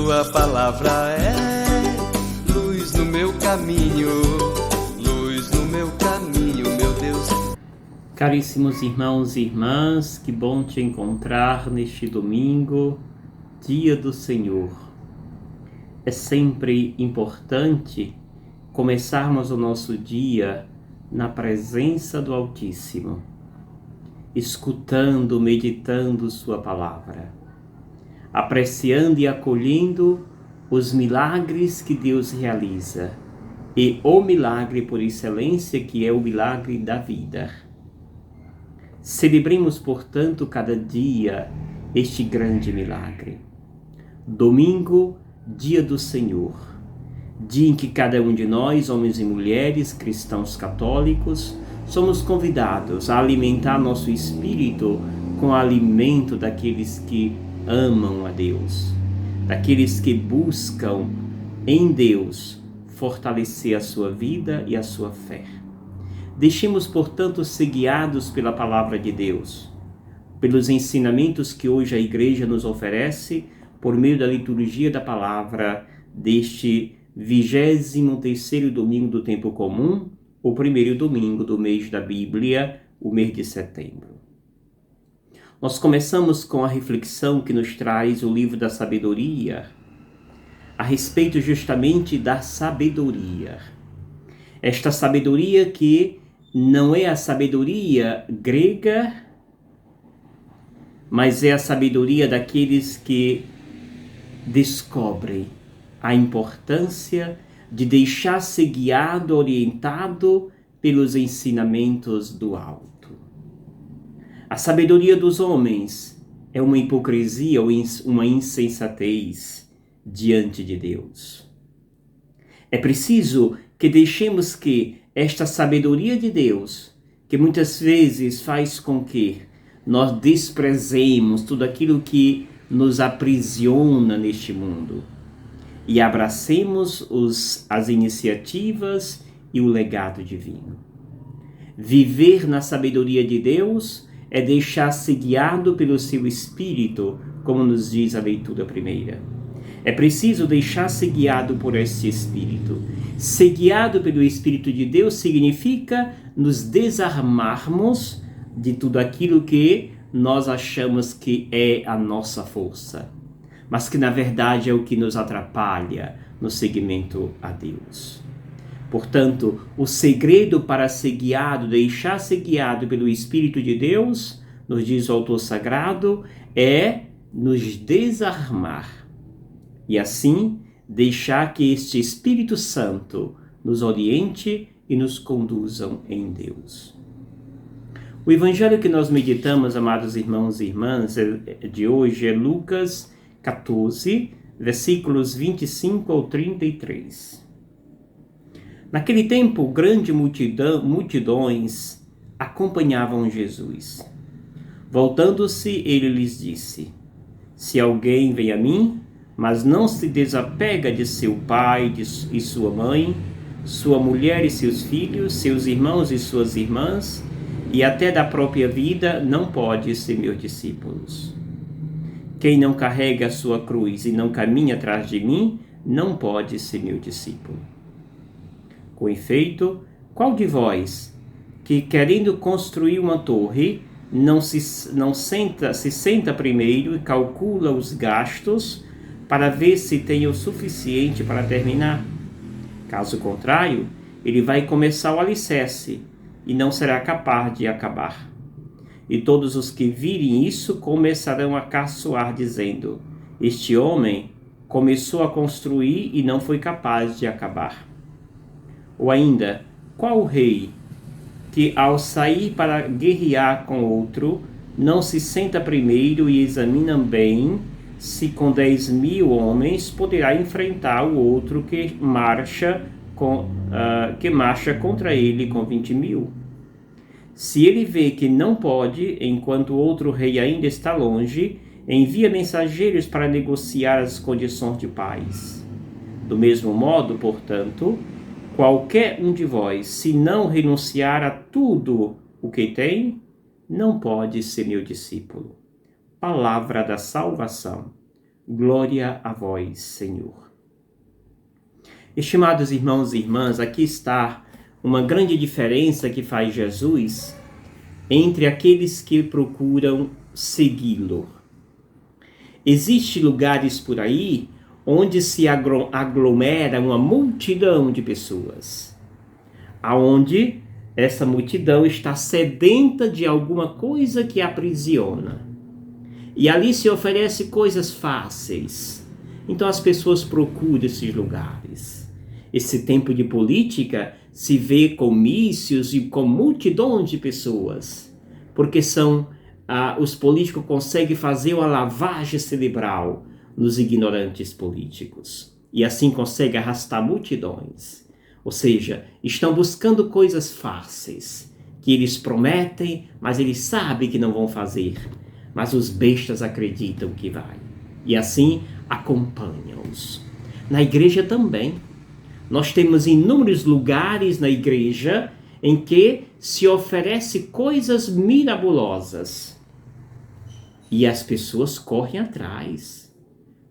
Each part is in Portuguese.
tua palavra é luz no meu caminho, luz no meu caminho, meu Deus. Caríssimos irmãos e irmãs, que bom te encontrar neste domingo, dia do Senhor. É sempre importante começarmos o nosso dia na presença do Altíssimo, escutando, meditando sua palavra, apreciando e acolhendo os milagres que Deus realiza e o milagre por excelência que é o milagre da vida. Celebremos, portanto, cada dia este grande milagre. Domingo, dia do Senhor, dia em que cada um de nós, homens e mulheres, cristãos católicos, somos convidados a alimentar nosso espírito com o alimento daqueles que amam a Deus, daqueles que buscam em Deus fortalecer a sua vida e a sua fé. Deixemos, portanto, ser guiados pela palavra de Deus, pelos ensinamentos que hoje a Igreja nos oferece por meio da liturgia da palavra deste 23º domingo do tempo comum, o primeiro domingo do mês da Bíblia, o mês de setembro. Nós começamos com a reflexão que nos traz o livro da sabedoria, a respeito justamente da sabedoria. Esta sabedoria que não é a sabedoria grega, mas é a sabedoria daqueles que descobrem a importância de deixar-se guiado, orientado pelos ensinamentos do alto. A sabedoria dos homens é uma hipocrisia ou uma insensatez diante de Deus. É preciso que deixemos que esta sabedoria de Deus, que muitas vezes faz com que nós desprezemos tudo aquilo que nos aprisiona neste mundo e abracemos as iniciativas e o legado divino. Viver na sabedoria de Deus é deixar-se guiado pelo seu Espírito, como nos diz a leitura primeira. É preciso deixar-se guiado por esse Espírito. Ser guiado pelo Espírito de Deus significa nos desarmarmos de tudo aquilo que nós achamos que é a nossa força, mas que na verdade é o que nos atrapalha no seguimento a Deus. Portanto, o segredo para ser guiado, deixar-se guiado pelo Espírito de Deus, nos diz o autor sagrado, é nos desarmar e assim deixar que este Espírito Santo nos oriente e nos conduzam em Deus. O evangelho que nós meditamos, amados irmãos e irmãs, de hoje é Lucas 14, versículos 25 ao 33. Naquele tempo, grandes multidões acompanhavam Jesus. Voltando-se, ele lhes disse: Se alguém vem a mim, mas não se desapega de seu pai e sua mãe, sua mulher e seus filhos, seus irmãos e suas irmãs, e até da própria vida, não pode ser meus discípulos. Quem não carrega a sua cruz e não caminha atrás de mim, não pode ser meu discípulo. Com efeito, qual de vós, que querendo construir uma torre, se senta primeiro e calcula os gastos para ver se tem o suficiente para terminar? Caso contrário, ele vai começar o alicerce e não será capaz de acabar. E todos os que virem isso começarão a caçoar, dizendo: Este homem começou a construir e não foi capaz de acabar. Ou ainda, qual rei que ao sair para guerrear com outro, não se senta primeiro e examina bem se com 10.000 homens poderá enfrentar o outro que marcha contra ele com 20.000? Se ele vê que não pode, enquanto o outro rei ainda está longe, envia mensageiros para negociar as condições de paz. Do mesmo modo, portanto, qualquer um de vós, se não renunciar a tudo o que tem, não pode ser meu discípulo. Palavra da salvação. Glória a vós, Senhor. Estimados irmãos e irmãs, aqui está uma grande diferença que faz Jesus entre aqueles que procuram segui-lo. Existem lugares por aí onde se aglomera uma multidão de pessoas, aonde essa multidão está sedenta de alguma coisa que aprisiona. E ali se oferece coisas fáceis. Então as pessoas procuram esses lugares. Esse tempo de política se vê comícios e com multidões de pessoas, porque os políticos conseguem fazer uma lavagem cerebral nos ignorantes políticos. E assim conseguem arrastar multidões. Ou seja, estão buscando coisas fáceis, que eles prometem, mas eles sabem que não vão fazer. Mas os bestas acreditam que vai. E assim acompanham-os. Na igreja também. Nós temos inúmeros lugares na igreja em que se oferece coisas mirabolosas. E as pessoas correm atrás,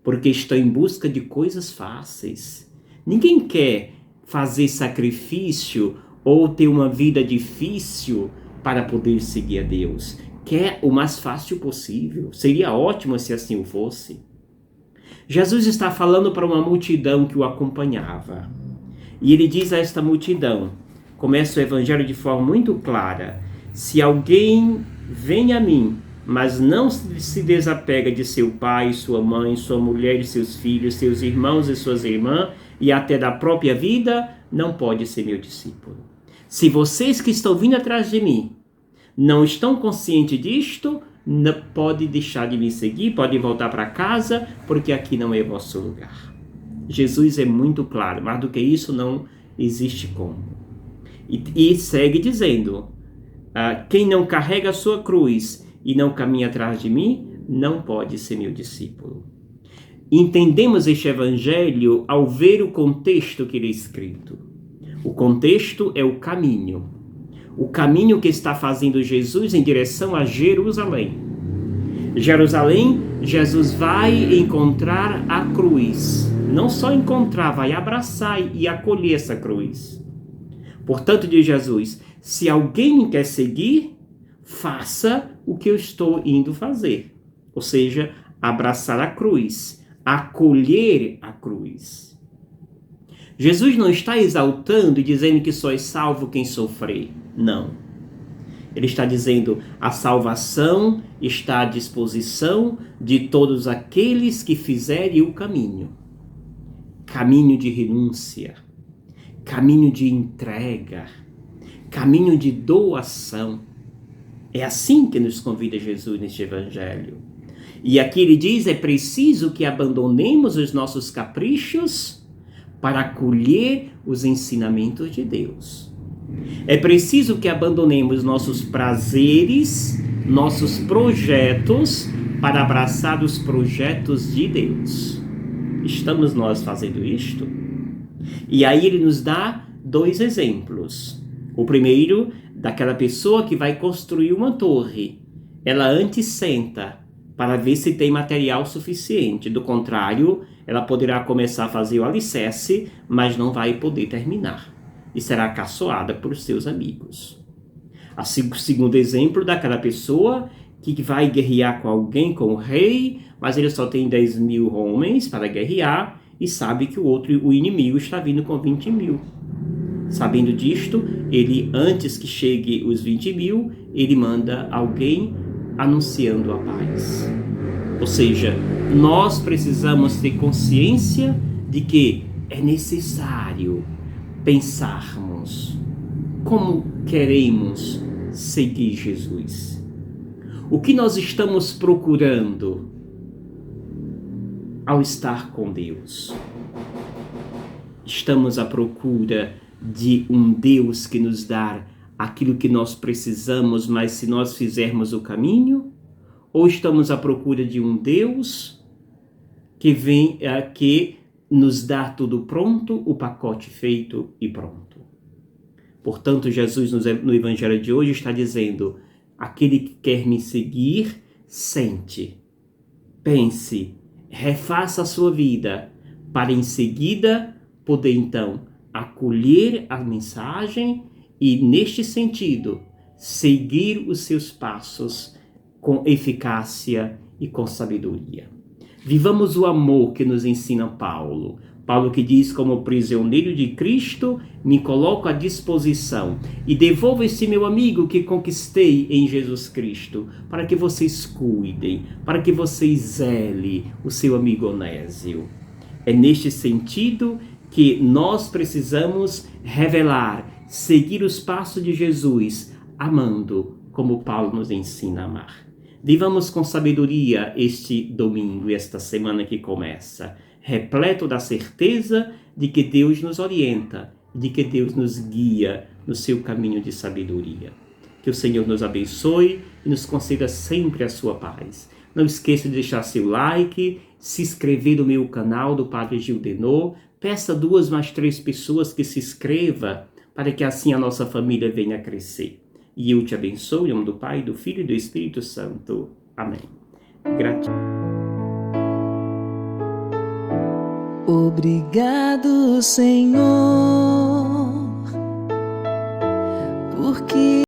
porque estão em busca de coisas fáceis. Ninguém quer fazer sacrifício ou ter uma vida difícil para poder seguir a Deus. Quer o mais fácil possível. Seria ótimo se assim o fosse. Jesus está falando para uma multidão que o acompanhava. E ele diz a esta multidão, começa o evangelho de forma muito clara: se alguém vem a mim, mas não se desapega de seu pai, sua mãe, sua mulher e seus filhos, seus irmãos e suas irmãs, e até da própria vida, não pode ser meu discípulo. Se vocês que estão vindo atrás de mim não estão conscientes disto, não pode deixar de me seguir, pode voltar para casa, porque aqui não é vosso lugar. Jesus é muito claro, mais do que isso não existe como. E segue dizendo, quem não carrega a sua cruz e não caminha atrás de mim, não pode ser meu discípulo. Entendemos este evangelho ao ver o contexto que ele é escrito. O contexto é o caminho. O caminho que está fazendo Jesus em direção a Jerusalém. Jerusalém, Jesus vai encontrar a cruz. Não só encontrar, vai abraçar e acolher essa cruz. Portanto, diz Jesus, se alguém me quer seguir, faça o que eu estou indo fazer. Ou seja, abraçar a cruz, acolher a cruz. Jesus não está exaltando e dizendo que só é salvo quem sofrer. Não. Ele está dizendo, a salvação está à disposição de todos aqueles que fizerem o caminho. Caminho de renúncia, caminho de entrega, caminho de doação. É assim que nos convida Jesus neste evangelho. E aqui ele diz, é preciso que abandonemos os nossos caprichos para acolher os ensinamentos de Deus. É preciso que abandonemos nossos prazeres, nossos projetos, para abraçar os projetos de Deus. Estamos nós fazendo isto? E aí ele nos dá 2 exemplos. O primeiro, daquela pessoa que vai construir uma torre. Ela antes senta para ver se tem material suficiente. Do contrário, ela poderá começar a fazer o alicerce, mas não vai poder terminar. E será caçoada por seus amigos. O segundo exemplo, daquela pessoa que vai guerrear com alguém, com o rei, mas ele só tem 10.000 homens para guerrear e sabe que o inimigo está vindo com 20.000. Sabendo disto, ele, antes que chegue os 20.000, ele manda alguém anunciando a paz. Ou seja, nós precisamos ter consciência de que é necessário pensarmos como queremos seguir Jesus. O que nós estamos procurando ao estar com Deus? Estamos à procura de um Deus que nos dá aquilo que nós precisamos, mas se nós fizermos o caminho? Ou estamos à procura de um Deus que vem que nos dá tudo pronto, o pacote feito e pronto? Portanto, Jesus no Evangelho de hoje está dizendo, aquele que quer me seguir, sente, pense, refaça a sua vida, para em seguida poder então acolher a mensagem e, neste sentido, seguir os seus passos com eficácia e com sabedoria. Vivamos o amor que nos ensina Paulo. Paulo que diz: como prisioneiro de Cristo, me coloco à disposição e devolvo esse meu amigo que conquistei em Jesus Cristo, para que vocês cuidem, para que vocês zelem o seu amigo Onésio. É neste sentido que nós precisamos revelar, seguir os passos de Jesus, amando como Paulo nos ensina a amar. Vivamos com sabedoria este domingo e esta semana que começa, repleto da certeza de que Deus nos orienta, de que Deus nos guia no seu caminho de sabedoria. Que o Senhor nos abençoe e nos conceda sempre a sua paz. Não esqueça de deixar seu like, se inscrever no meu canal do Padre Gildenor. Peça 2 mais 3 pessoas que se inscrevam, para que assim a nossa família venha a crescer. E eu te abençoo, em nome do Pai, do Filho e do Espírito Santo. Amém. Gratidão. Obrigado, Senhor, porque